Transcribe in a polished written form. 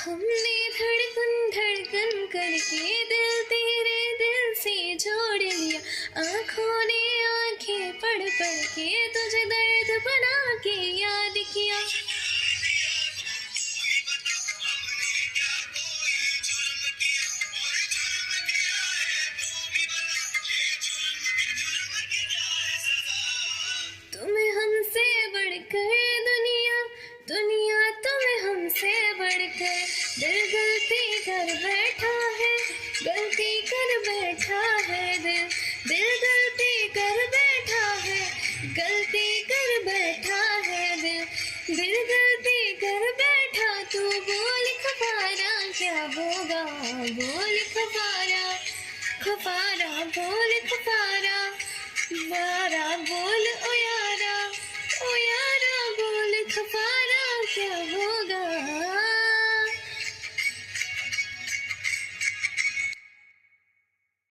हमने धड़कन धड़कन करके दिल तेरे दिल से जोड़ लिया। आँखों ने आंखें पढ़ पढ़ के तुझे दर्द बना के याद किया। तुम्हें हमसे बढ़कर दुनिया, दुनिया तुम्हें हमसे बढ़कर। दिल गलती कर बैठा है, गलती कर बैठा है दिल। दिल गलती कर बैठा है, गलती कर बैठा है दिल। दिल गलती कर बैठा। तू बोल खपारा क्या होगा, बोल खपारा, खपारा बोल खपारा, बारा बोल।